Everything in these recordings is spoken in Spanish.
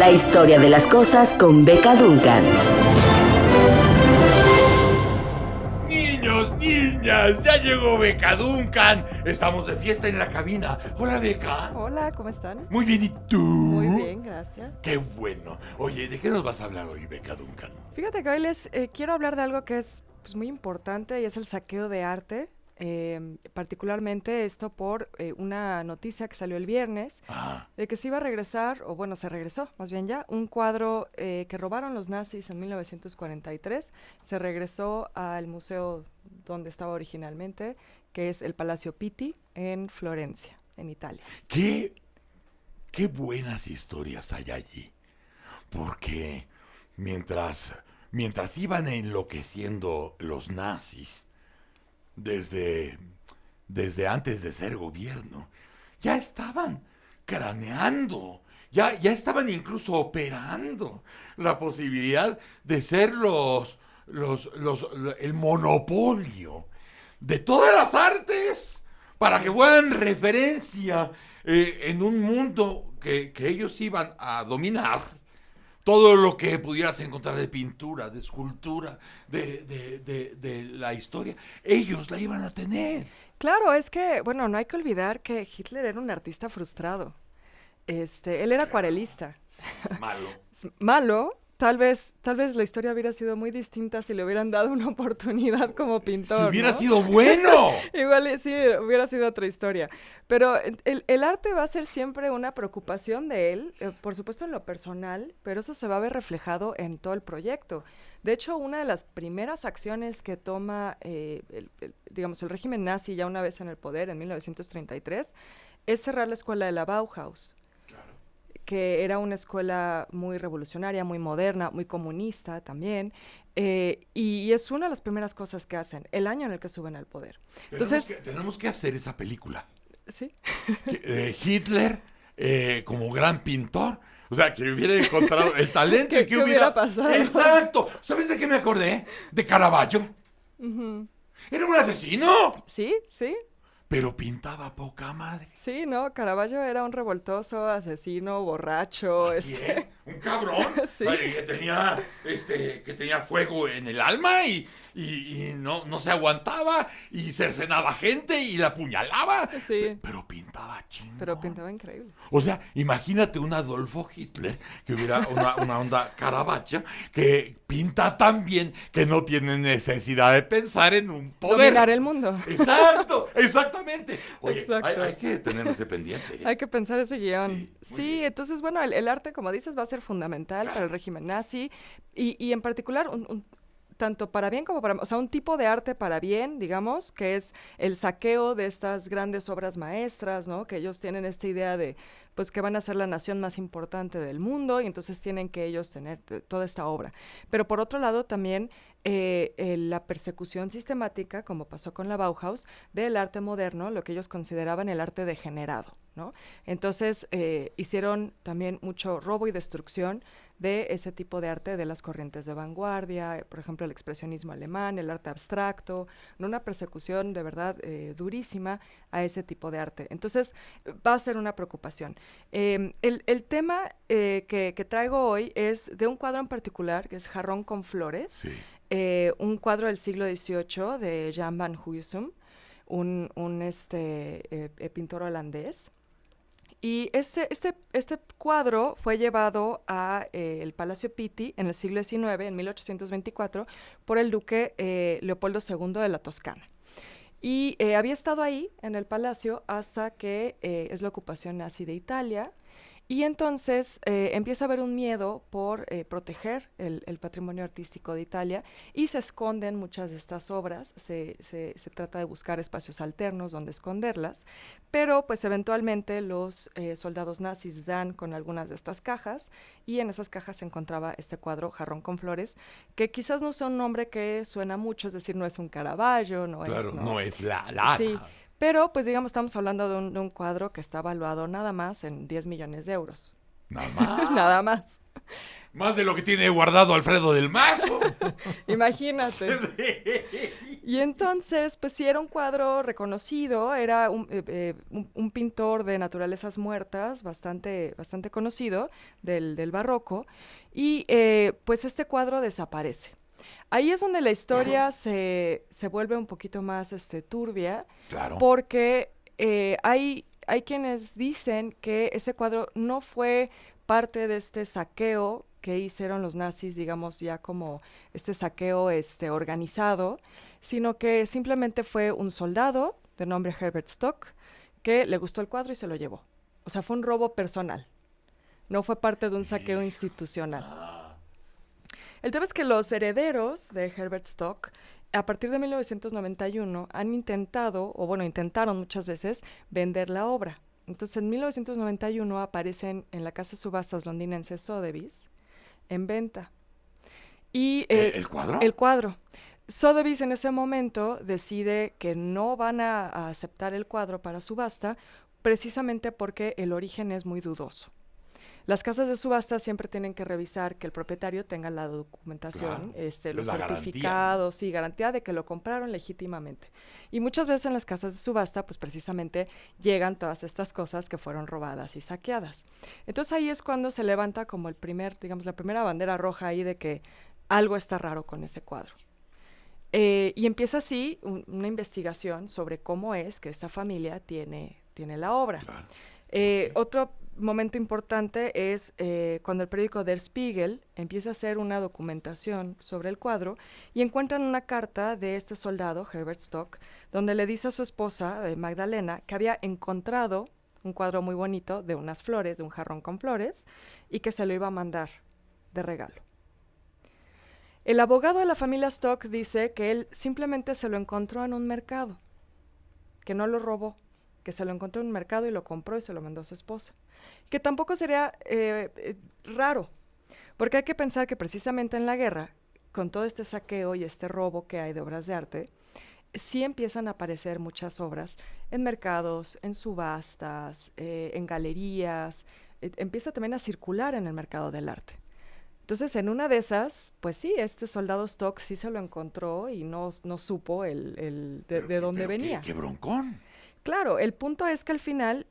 La historia de las cosas con Beca Duncan. Niños, niñas, ya llegó Beca Duncan. Estamos de fiesta en la cabina. Hola, Beca. Hola, ¿cómo están? Muy bien, ¿y tú? Muy bien, gracias. Qué bueno. Oye, ¿de qué nos vas a hablar hoy, Beca Duncan? Fíjate que hoy les quiero hablar de algo que es muy importante y es el saqueo de arte. Particularmente esto por una noticia que salió el viernes de que se iba a regresar, o bueno, se regresó más bien ya, un cuadro que robaron los nazis en 1943. Se regresó al museo donde estaba originalmente, que es el Palacio Pitti en Florencia, en Italia. Qué buenas historias hay allí. Porque mientras iban enloqueciendo los nazis, desde antes de ser gobierno, ya estaban craneando, ya estaban incluso operando la posibilidad de ser el monopolio de todas las artes para que fueran referencia en un mundo que ellos iban a dominar. Todo lo que pudieras encontrar de pintura, de escultura, de la historia, ellos la iban a tener. Claro, es que, bueno, no hay que olvidar que Hitler era un artista frustrado. Él era acuarelista. Malo. Malo. Tal vez la historia hubiera sido muy distinta si le hubieran dado una oportunidad como pintor. Si hubiera ¿no? sido bueno. Igual sí, hubiera sido otra historia. Pero el arte va a ser siempre una preocupación de él, por supuesto en lo personal, pero eso se va a ver reflejado en todo el proyecto. De hecho, una de las primeras acciones que toma, digamos, el régimen nazi ya una vez en el poder, en 1933, es cerrar la escuela de la Bauhaus, que era una escuela muy revolucionaria, muy moderna, muy comunista también, y es una de las primeras cosas que hacen, el año en el que suben al poder. Entonces, tenemos que hacer esa película. ¿Sí? Hitler como gran pintor, o sea, que hubiera encontrado el talento ¿Qué hubiera pasado? Exacto. ¿Sabes de qué me acordé? De Caravaggio. Uh-huh. Era un asesino. Sí, sí. Pero pintaba poca madre. Sí, no, Caravaggio era un revoltoso, asesino, borracho. Así es, un cabrón. Sí. Que tenía fuego en el alma y no se aguantaba y cercenaba gente y la apuñalaba. Sí. Pero pintaba chingón. Pero pintaba increíble. O sea, imagínate un Adolfo Hitler que hubiera una onda Caravaggio que pinta tan bien que no tiene necesidad de pensar en un poder. Dominar el mundo. Exacto, exactamente. Oye, Exacto. hay que tenernos ese pendiente. Hay que pensar ese guión. Sí, entonces, bueno, el arte, como dices, va a ser fundamental para el régimen nazi y en particular tanto para bien como para mal, o sea, un tipo de arte para bien, digamos, que es el saqueo de estas grandes obras maestras, ¿no? Que ellos tienen esta idea de, pues, que van a ser la nación más importante del mundo y entonces tienen que ellos tener toda esta obra. Pero por otro lado también la persecución sistemática, como pasó con la Bauhaus, del arte moderno, lo que ellos consideraban el arte degenerado, ¿no? Entonces hicieron también mucho robo y destrucción de ese tipo de arte de las corrientes de vanguardia, por ejemplo el expresionismo alemán, el arte abstracto, una persecución de verdad durísima a ese tipo de arte. Entonces va a ser una preocupación. El tema que traigo hoy es de un cuadro en particular, que es Jarrón con Flores, Sí. Un cuadro del siglo XVIII de Jan van Huysum, un pintor holandés. Y este cuadro fue llevado a el Palacio Pitti en el siglo XIX, en 1824, por el duque Leopoldo II de la Toscana. Y había estado ahí, en el palacio, hasta que es la ocupación nazi de Italia. Y entonces empieza a haber un miedo por proteger el patrimonio artístico de Italia y se esconden muchas de estas obras, se trata de buscar espacios alternos donde esconderlas, pero pues eventualmente los soldados nazis dan con algunas de estas cajas y en esas cajas se encontraba este cuadro Jarrón con Flores, que quizás no sea un nombre que suena mucho, es decir, no es un Caravaggio, No es la Sí. Pero, pues digamos, estamos hablando de un cuadro que está valuado nada más en 10 millones de euros. Nada más. Nada más. Más de lo que tiene guardado Alfredo del Mazo. Imagínate. Sí. Y entonces, pues sí, era un cuadro reconocido, era un pintor de naturalezas muertas, bastante conocido del barroco, y pues este cuadro desaparece. Ahí es donde la historia se vuelve un poquito más turbia, Claro. porque hay quienes dicen que ese cuadro no fue parte de este saqueo que hicieron los nazis, digamos, ya como este saqueo organizado, sino que simplemente fue un soldado de nombre Herbert Stock que le gustó el cuadro y se lo llevó. O sea, fue un robo personal, no fue parte de un saqueo institucional. El tema es que los herederos de Herbert Stock, a partir de 1991, han intentado, o bueno, intentaron muchas veces, vender la obra. Entonces, en 1991 aparecen en la casa de subastas londinense Sotheby's en venta. Y, ¿El cuadro? El cuadro. Sotheby's en ese momento decide que no van a aceptar el cuadro para subasta, precisamente porque el origen es muy dudoso. Las casas de subasta siempre tienen que revisar que el propietario tenga la documentación, Claro, los la certificados, sí, garantía de que lo compraron legítimamente. Y muchas veces en las casas de subasta, pues precisamente llegan todas estas cosas que fueron robadas y saqueadas. Entonces ahí es cuando se levanta como la primera bandera roja ahí de que algo está raro con ese cuadro. Y empieza así una investigación sobre cómo es que esta familia tiene la obra. Claro. Otro momento importante es cuando el periódico Der Spiegel empieza a hacer una documentación sobre el cuadro y encuentran una carta de este soldado, Herbert Stock, donde le dice a su esposa, Magdalena, que había encontrado un cuadro muy bonito de unas flores, de un jarrón con flores, y que se lo iba a mandar de regalo. El abogado de la familia Stock dice que él simplemente se lo encontró en un mercado, que no lo robó, que se lo encontró en un mercado y lo compró y se lo mandó a su esposa. Que tampoco sería raro, porque hay que pensar que precisamente en la guerra, con todo este saqueo y este robo que hay de obras de arte, sí empiezan a aparecer muchas obras en mercados, en subastas, en galerías, empieza también a circular en el mercado del arte. Entonces, en una de esas, pues sí, este soldado Stock sí se lo encontró y no supo de dónde venía. ¡Qué broncón! Claro, el punto es que al final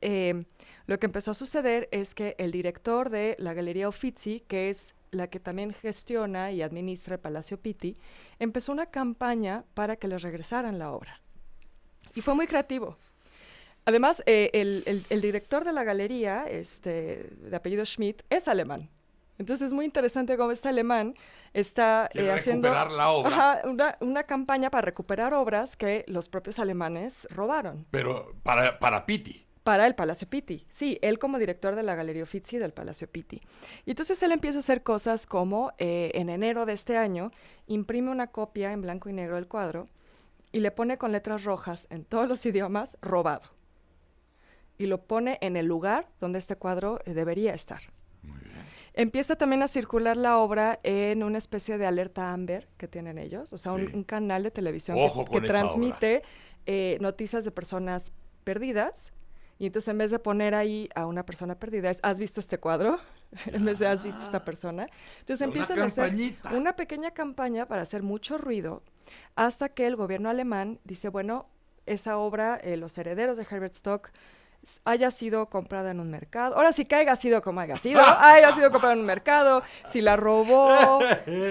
lo que empezó a suceder es que el director de la Galería Uffizi, que es la que también gestiona y administra el Palacio Pitti, empezó una campaña para que les regresaran la obra. Y fue muy creativo. Además, el director de la galería, de apellido Schmidt, es alemán. Entonces es muy interesante cómo este alemán está haciendo recuperar la obra. una campaña para recuperar obras que los propios alemanes robaron. Pero para Pitti. Para el Palacio Pitti, sí, él como director de la Galería Uffizi del Palacio Pitti. Y entonces él empieza a hacer cosas como, en enero de este año, imprime una copia en blanco y negro del cuadro y le pone con letras rojas en todos los idiomas, robado. Y lo pone en el lugar donde este cuadro debería estar. Muy bien. Empieza también a circular la obra en una especie de alerta Amber que tienen ellos, o sea, Sí. un canal de televisión que esta transmite noticias de personas perdidas. Y entonces en vez de poner ahí a una persona perdida, ¿has visto este cuadro? En vez de ¿has visto esta persona? Entonces empiezan a hacer una pequeña campaña para hacer mucho ruido hasta que el gobierno alemán dice, bueno, esa obra, los herederos de Herbert Stock, haya sido comprada en un mercado. Ahora sí que haya sido como haya sido comprada en un mercado, si la robó,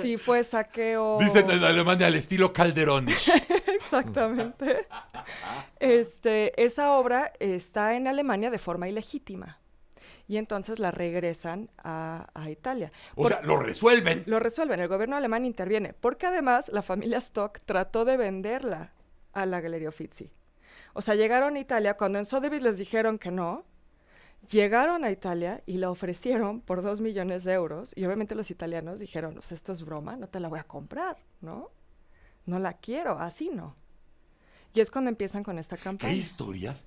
si fue saqueo. Dicen en Alemania al estilo Calderón. Exactamente. Esa obra está en Alemania de forma ilegítima. Y entonces la regresan a Italia. O sea, lo resuelven. Lo resuelven, el gobierno alemán interviene, porque además la familia Stock trató de venderla a la Galería Uffizi. O sea, llegaron a Italia, cuando en Sotheby's les dijeron que no, llegaron a Italia y la ofrecieron por 2 millones de euros, y obviamente los italianos dijeron, pues esto es broma, no te la voy a comprar, ¿no? No la quiero, así no. Y es cuando empiezan con esta campaña. ¡Qué historias!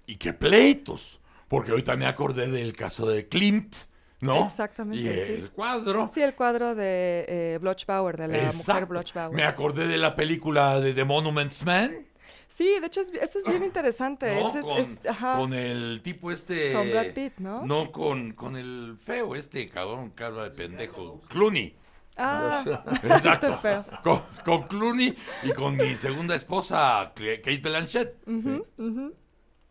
¡Y qué pleitos! Porque ahorita me acordé del caso de Klimt, ¿no? Exactamente, Y el cuadro. Sí, el cuadro de Bloch-Bauer, de la mujer Bloch-Bauer. Me acordé de la película de The Monuments Man. Sí, de hecho, esto es bien interesante. ¿No? Con el tipo Con Brad Pitt, ¿no? No, con el feo cabrón, cara de pendejo. Clooney. Ah, Exacto. está feo. Con Clooney y con mi segunda esposa, Kate Blanchett. Ujú, ujú.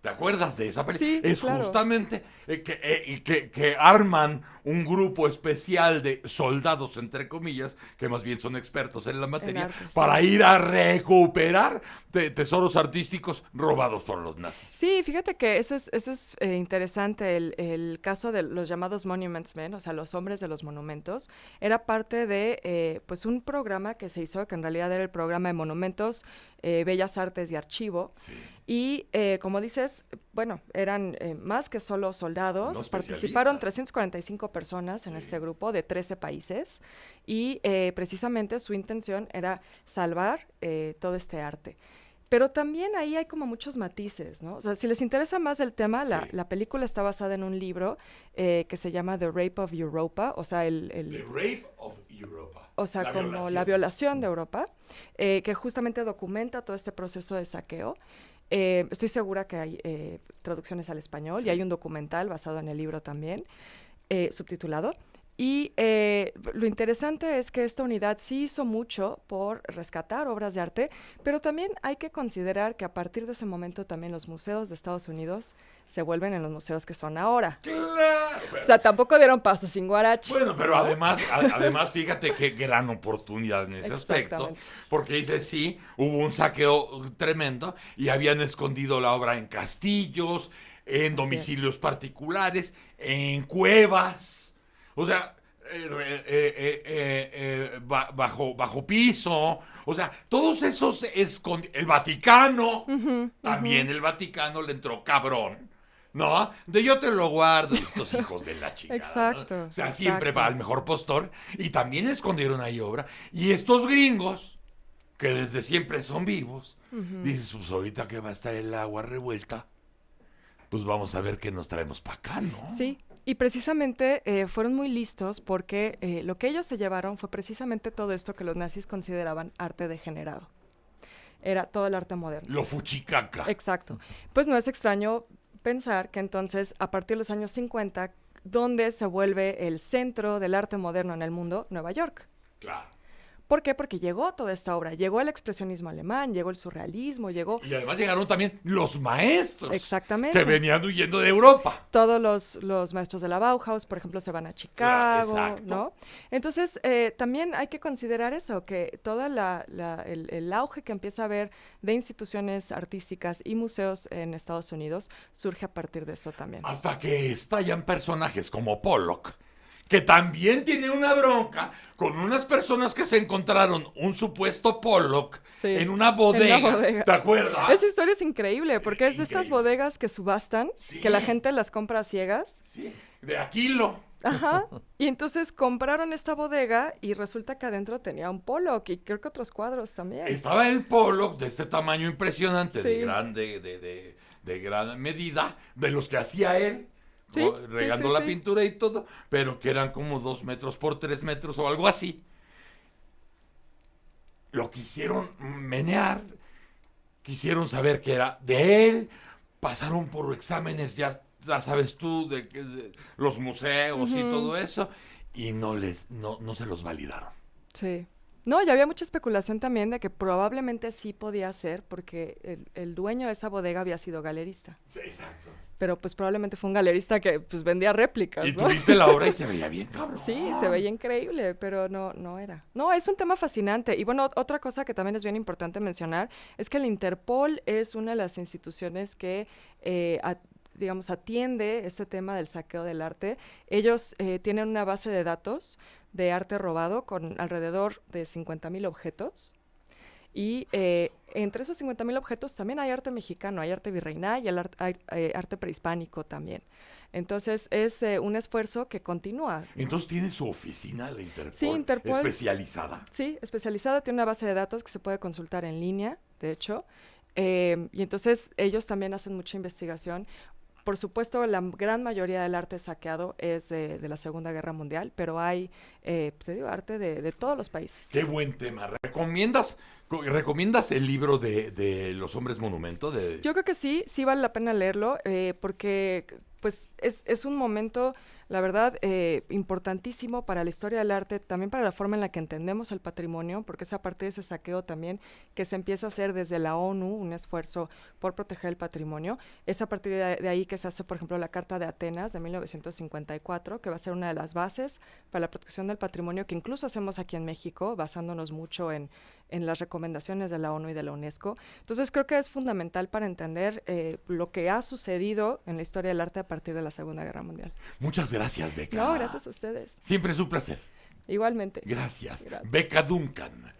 ¿Te acuerdas de esa película? Sí, Es claro. justamente que arman un grupo especial de soldados, entre comillas, que más bien son expertos en la materia, arte, sí. para ir a recuperar tesoros artísticos robados por los nazis. Sí, fíjate que eso es interesante, el caso de los llamados Monuments Men, o sea, los hombres de los monumentos, era parte de pues un programa que se hizo, que en realidad era el programa de monumentos, bellas artes y archivo, Sí. y como dices, bueno, eran más que solo soldados, No participaron especialistas. 345 personas en Sí. este grupo de 13 países, y precisamente su intención era salvar todo este arte. Pero también ahí hay como muchos matices, ¿no? O sea, si les interesa más el tema, Sí. la película está basada en un libro que se llama The Rape of Europa, o sea, The Rape of Europa. o sea, La como violación. la violación de Europa, que justamente documenta todo este proceso de saqueo. Estoy segura que hay traducciones al español Sí. y hay un documental basado en el libro también, subtitulado. Y lo interesante es que esta unidad sí hizo mucho por rescatar obras de arte, pero también hay que considerar que a partir de ese momento también los museos de Estados Unidos se vuelven en los museos que son ahora. Claro. O sea, tampoco dieron paso sin guarache. Bueno, pero además, fíjate qué gran oportunidad en ese aspecto, Exactamente. porque dice, sí, hubo un saqueo tremendo y habían escondido la obra en castillos, en domicilios particulares, en cuevas, o sea, bajo piso, o sea, todos esos el Vaticano, también el Vaticano le entró cabrón. ¿No? De yo te lo guardo, estos hijos de la chingada. Exacto, ¿no? O sea, exacto. siempre para el mejor postor. Y también escondieron ahí obra. Y estos gringos, que desde siempre son vivos, dices, pues ahorita que va a estar el agua revuelta, pues vamos a ver qué nos traemos para acá, ¿no? Sí, y precisamente fueron muy listos porque lo que ellos se llevaron fue precisamente todo esto que los nazis consideraban arte degenerado. Era todo el arte moderno. Lo fuchicaca. Exacto. Pues no es extraño pensar que entonces, a partir de los años 50, ¿dónde se vuelve el centro del arte moderno en el mundo? Nueva York. Claro. ¿Por qué? Porque llegó toda esta obra, llegó el expresionismo alemán, llegó el surrealismo, llegó Y además llegaron también los maestros. Exactamente. Que venían huyendo de Europa. todos los maestros de la Bauhaus, por ejemplo, se van a Chicago, exacto. ¿no? Entonces, también hay que considerar eso, que todo el auge que empieza a haber de instituciones artísticas y museos en Estados Unidos surge a partir de eso también. Hasta que estallan personajes como Pollock, que también tiene una bronca con unas personas que se encontraron un supuesto Pollock Sí, en una bodega. en la bodega. ¿Te acuerdas? Esa historia es increíble, porque es de estas Increíble. bodegas que subastan, Sí. que la gente las compra a ciegas. Sí, de Aquilo. Ajá. Y entonces compraron esta bodega y resulta que adentro tenía un Pollock y creo que otros cuadros también. Estaba el Pollock de este tamaño impresionante, Sí. de gran medida, de los que hacía él, Sí, regando sí, la sí. pintura y todo, pero que eran como 2 metros por 3 metros o algo así. Lo quisieron menear, quisieron saber que era de él, pasaron por exámenes, ya sabes tú, de los museos y todo eso, y no se los validaron. Sí. No, y había mucha especulación también de que probablemente sí podía ser porque el dueño de esa bodega había sido galerista. Sí, exacto. Pero pues probablemente fue un galerista que pues vendía réplicas, Y ¿no? tuviste la obra y se veía bien, cabrón. Sí, se veía increíble, pero no era. No, es un tema fascinante. Y bueno, otra cosa que también es bien importante mencionar es que el Interpol es una de las instituciones que, digamos, atiende este tema del saqueo del arte. Ellos tienen una base de datos de arte robado con alrededor de 50,000 objetos. Y entre esos 50,000 objetos también hay arte mexicano, hay arte virreinal y hay arte prehispánico también. Entonces es un esfuerzo que continúa. Entonces tiene su oficina de Interpol, Sí, Interpol. especializada. Sí, especializada, tiene una base de datos que se puede consultar en línea, de hecho. Y entonces ellos también hacen mucha investigación. Por supuesto, la gran mayoría del arte saqueado es de la Segunda Guerra Mundial, pero hay, te digo, arte de todos los países. Qué buen tema. ¿Recomiendas el libro de Los Hombres Monumento? Yo creo que sí vale la pena leerlo, porque pues es un momento, la verdad, importantísimo para la historia del arte, también para la forma en la que entendemos el patrimonio, porque es a partir de ese saqueo también que se empieza a hacer desde la ONU un esfuerzo por proteger el patrimonio. Es a partir de ahí que se hace, por ejemplo, la Carta de Atenas de 1954, que va a ser una de las bases para la protección del patrimonio, que incluso hacemos aquí en México, basándonos mucho en las recomendaciones de la ONU y de la UNESCO. Entonces creo que es fundamental para entender lo que ha sucedido en la historia del arte a partir de la Segunda Guerra Mundial. Muchas gracias, Beca. No, gracias a ustedes. Siempre es un placer. Igualmente. Gracias. Gracias. Beca Duncan.